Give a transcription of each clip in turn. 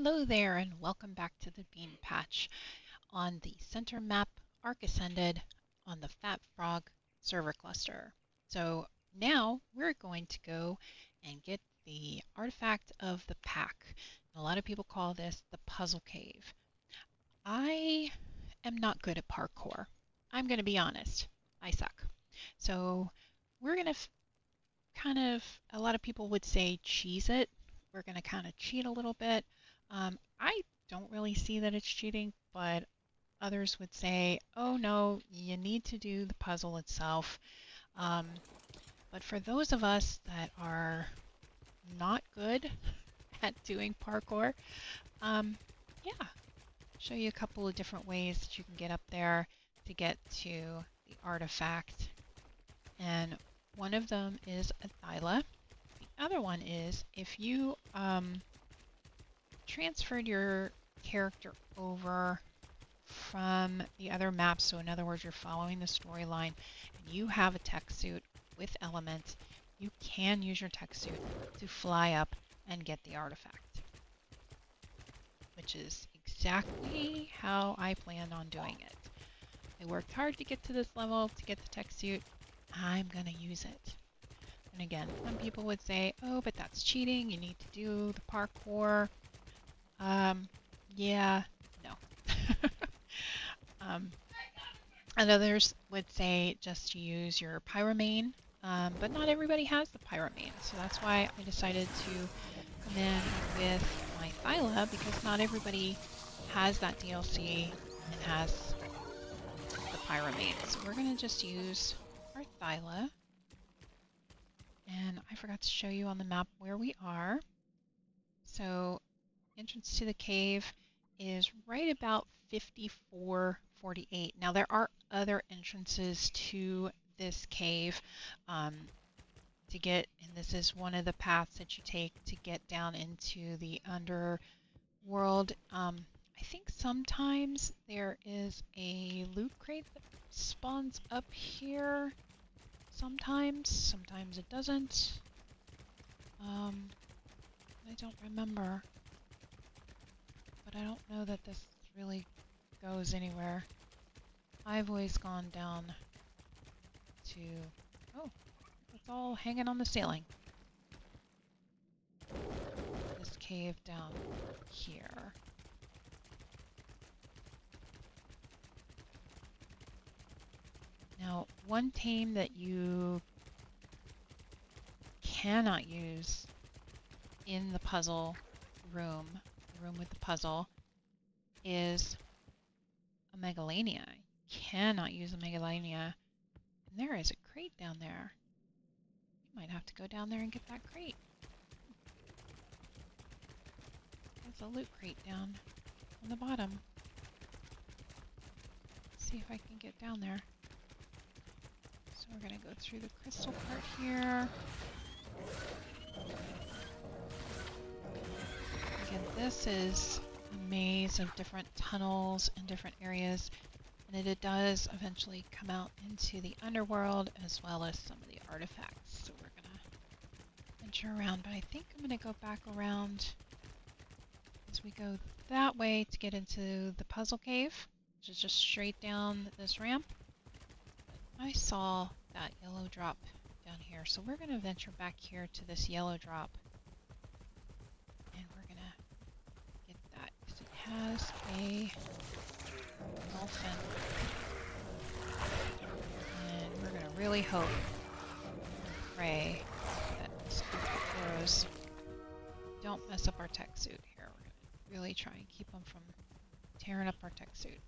Hello there, and welcome back to the Bean Patch on the center map, Arc Ascended, on the Fat Frog server cluster. So now we're going to go and get the artifact of the pack. A lot of people call this the puzzle cave. I am not good at parkour. I'm going to be honest. I suck. So we're going to a lot of people would say cheese it. We're going to kind of cheat a little bit. I don't really see that it's cheating, but others would say, oh no, you need to do the puzzle itself. Um, but for those of us that are not good at doing parkour, yeah, show you a couple of different ways that you can get up there to get to the artifact. And one of them is a thyla. The other one is if you transferred your character over from the other map, so in other words, you're following the storyline, and you have a tech suit with elements, you can use your tech suit to fly up and get the artifact, which is exactly how I planned on doing it. I worked hard to get to this level to get the tech suit. I'm going to use it. And again, some people would say, oh, but that's cheating. You need to do the parkour. Yeah, no. And others would say just to use your pyromane, but not everybody has the pyromane, so that's why I decided to come in with my thyla, because not everybody has that DLC and has the pyromane. So we're going to just use our thyla. And I forgot to show you on the map where we are. So entrance to the cave is right about 5448. Now there are other entrances to this cave to get, and this is one of the paths that you take to get down into the underworld. I think sometimes there is a loot crate that spawns up here. Sometimes it doesn't. I don't remember. But I don't know that this really goes anywhere. I've always gone down to... Oh, it's all hanging on the ceiling. This cave down here. Now, one tame that you cannot use in the puzzle room with the puzzle, is a Megalania. You cannot use a Megalania. And there is a crate down there. You might have to go down there and get that crate. There's a loot crate down on the bottom. Let's see if I can get down there. So we're going to go through the crystal part here. Again, this is a maze of different tunnels and different areas, and it does eventually come out into the underworld as well as some of the artifacts. So we're going to venture around, but I think I'm going to go back around as we go that way to get into the puzzle cave, which is just straight down this ramp. I saw that yellow drop down here, so we're going to venture back here to this yellow drop. And we're going to get that, because it has a dolphin. And we're going to really hope and pray that squirrels don't mess up our tech suit here. We're going to really try and keep them from tearing up our tech suit.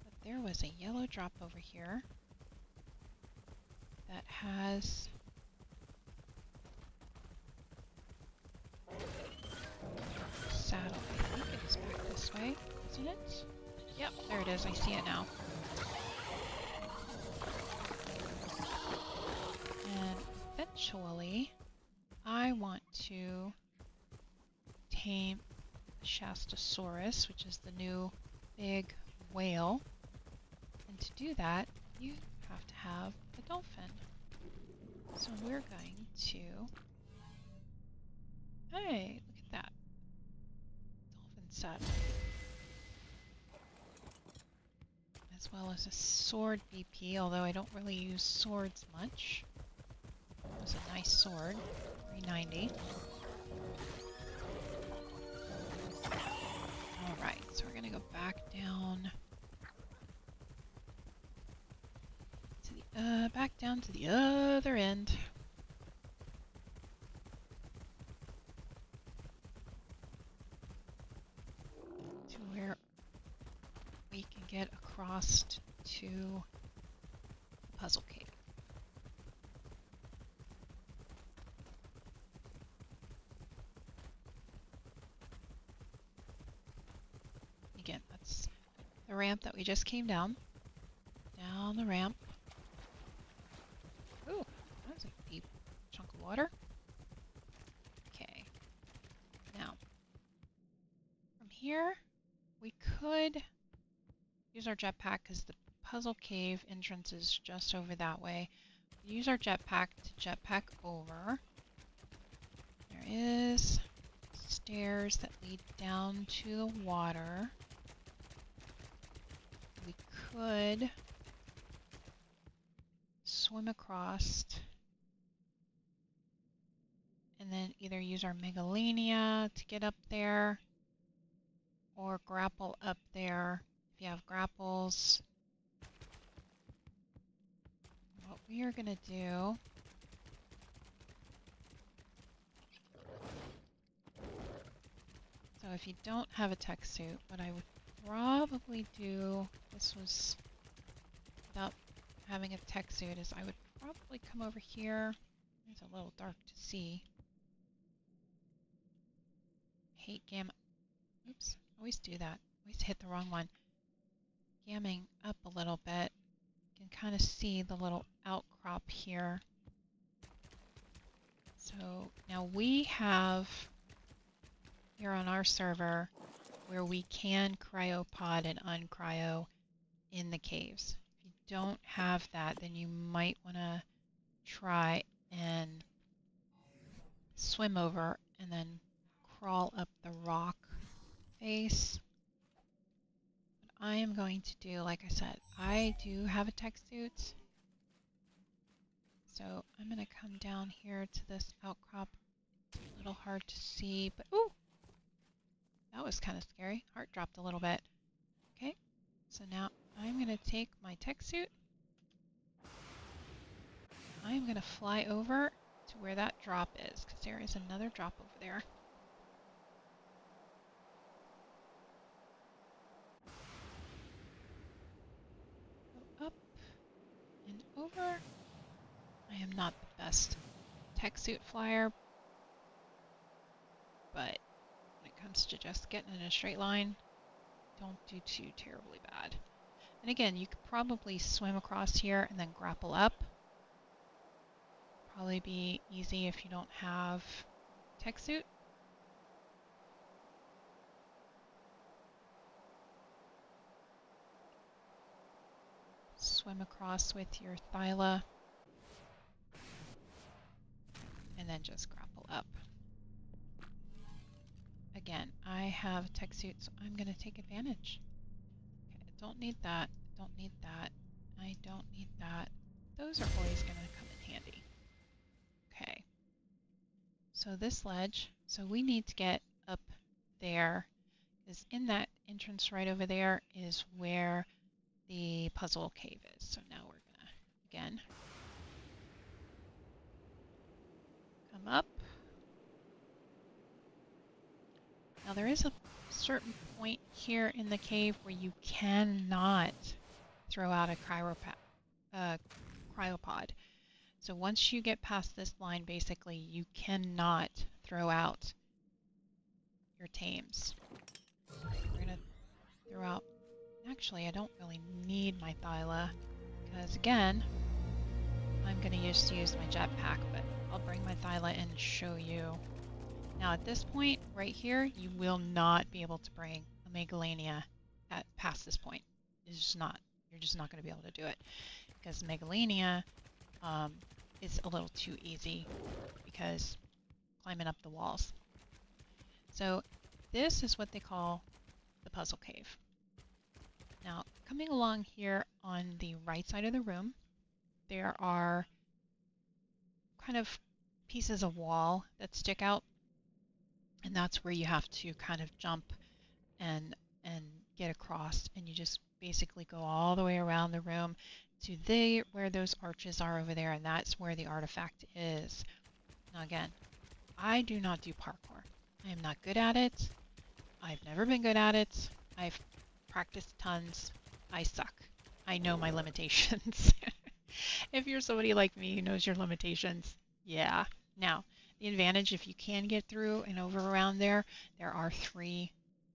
But there was a yellow drop over here that has saddle. I think it is back this way, isn't it? Yep, there it is. I see it now. And eventually, I want to tame Shastasaurus, which is the new big whale. And to do that, you have to have a dolphin. So we're going to Hey, look at that. Dolphin set. As well as a sword BP, although I don't really use swords much. It was a nice sword. 390. Alright, so we're gonna go back down to the other end. To where we can get across to the puzzle cave. Again, that's the ramp that we just came down. Down the ramp. Ooh, that was a deep chunk of water. Okay. Now, from here, we could use our jetpack because the puzzle cave entrance is just over that way. Use our jetpack to jetpack over. There is stairs that lead down to the water. We could swim across and then either use our megalania to get up there or grapple up there if you have grapples. What we are going to do so if you don't have a tech suit, what I would probably do, this was without having a tech suit, is I would probably come over here. It's a little dark to see. Hate gamma. Oops, always do that. Always hit the wrong one. Gamming up a little bit. You can kind of see the little outcrop here. So now we have here on our server where we can cryopod and uncryo in the caves. If you don't have that, then you might want to try and swim over and then crawl up the rock face. What I am going to do, like I said, I do have a tech suit. So I'm going to come down here to this outcrop. It's a little hard to see, but ooh! That was kind of scary. Heart dropped a little bit. Okay, so now I'm going to take my tech suit. I'm going to fly over to where that drop is, because there is another drop over there. Go up and over. I am not the best tech suit flyer, but when it comes to just getting in a straight line, don't do too terribly bad. And again, you could probably swim across here and then grapple up. Probably be easy if you don't have tech suit. Swim across with your Thyla and then just grapple up. Again, I have tech suit, so I'm going to take advantage. Okay, don't need that, don't need that, I don't need that. Those are always going to come in handy. Okay, so this ledge, so we need to get up there, because in that entrance right over there is where the puzzle cave is. So now we're going to, again, come up. Now there is a certain point here in the cave where you cannot throw out a cryopod. So once you get past this line, basically, you cannot throw out your tames. We're going to throw out... Actually, I don't really need my Thyla, because again, I'm going to use my jetpack, but I'll bring my Thyla in and show you. Now at this point, right here, you will not be able to bring a Megalania past this point. It's just not. You're just not going to be able to do it, because Megalania is a little too easy because climbing up the walls. So this is what they call the puzzle cave. Now, coming along here on the right side of the room, there are kind of pieces of wall that stick out, and that's where you have to kind of jump and and get across, and you just basically go all the way around the room to where those arches are over there, and that's where the artifact is. Now again, I do not do parkour. I am not good at it. I've never been good at it. I've practiced tons. I suck. I know my limitations. If you're somebody like me who knows your limitations, yeah. Now, the advantage, if you can get through and over around there, there are 3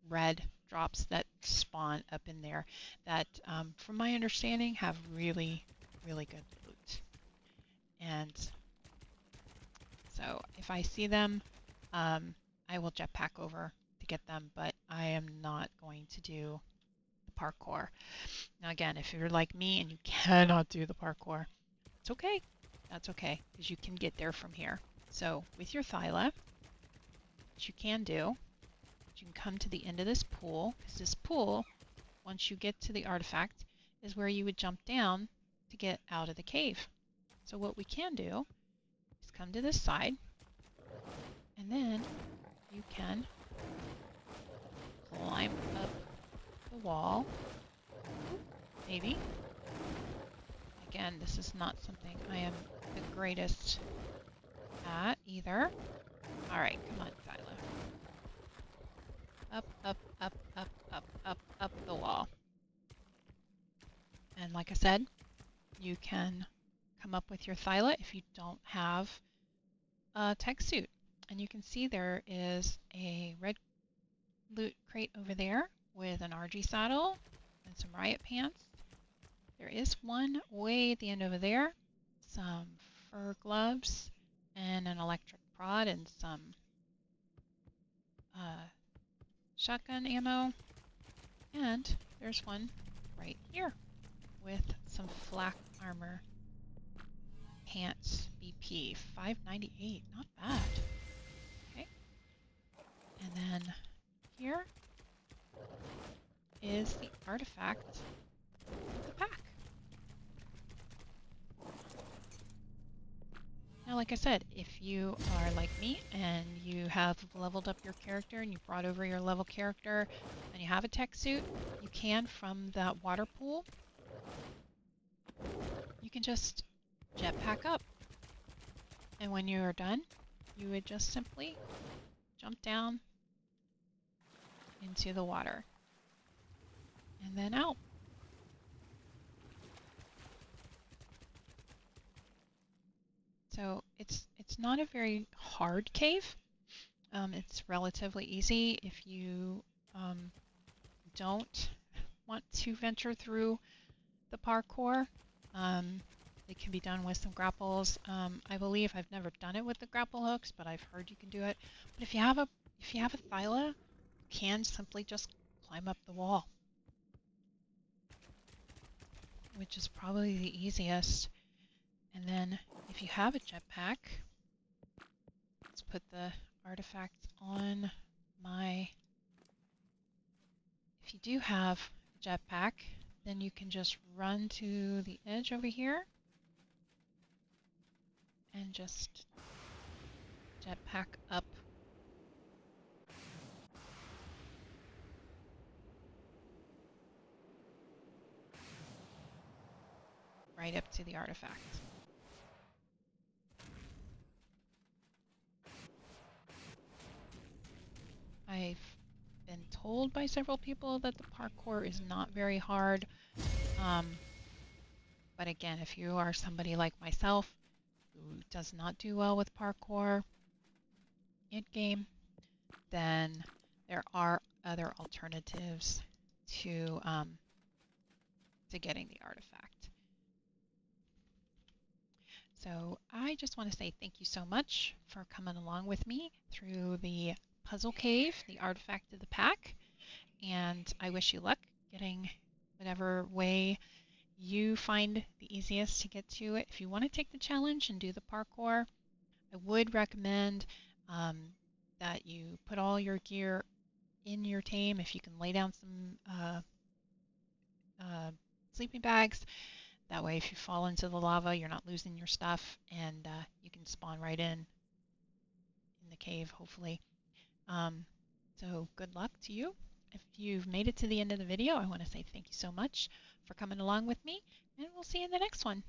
red drops that spawn up in there that, from my understanding, have really, really good loot. And so if I see them, I will jetpack over to get them, but I am not going to do the parkour. Now again, if you're like me and you cannot do the parkour, it's okay. That's okay, because you can get there from here. So with your Thyla, what you can do, you can come to the end of this pool, because this pool, once you get to the artifact, is where you would jump down to get out of the cave. So what we can do is come to this side, and then you can climb up the wall. Maybe. Again, this is not something I am the greatest at either. Alright, come on, Thyla. Up, up, up, up, up, up, up the wall. And like I said, you can come up with your Thyla if you don't have a tech suit. And you can see there is a red loot crate over there with an RG saddle and some riot pants. There is one way at the end over there, some fur gloves and an electric prod and some shotgun ammo. And there's one right here with some flak armor pants BP 598. Not bad. Okay. And then here is the artifact of the pack. Now, like I said, if you are like me and you have leveled up your character and you brought over your level character and you have a tech suit, you can, from that water pool, you can just jetpack up. And when you are done, you would just simply jump down into the water and then out. So it's not a very hard cave. It's relatively easy if you don't want to venture through the parkour. It can be done with some grapples. I believe I've never done it with the grapple hooks, but I've heard you can do it. But if you have a Thyla, you can simply just climb up the wall, which is probably the easiest. And then if you have a jetpack, let's put the artifact on my... If you do have a jetpack, then you can just run to the edge over here and just jetpack up. Right up to the artifact. I've been told by several people that the parkour is not very hard. But again, if you are somebody like myself who does not do well with parkour in game, then there are other alternatives to getting the artifact. So I just want to say thank you so much for coming along with me through the puzzle cave, the artifact of the pack, and I wish you luck getting whatever way you find the easiest to get to it. If you want to take the challenge and do the parkour, I would recommend that you put all your gear in your tame. If you can lay down some sleeping bags, that way if you fall into the lava, you're not losing your stuff, and you can spawn right in the cave, hopefully. Um, so good luck to you. If you've made it to the end of the video, I want to say thank you so much for coming along with me, and we'll see you in the next one.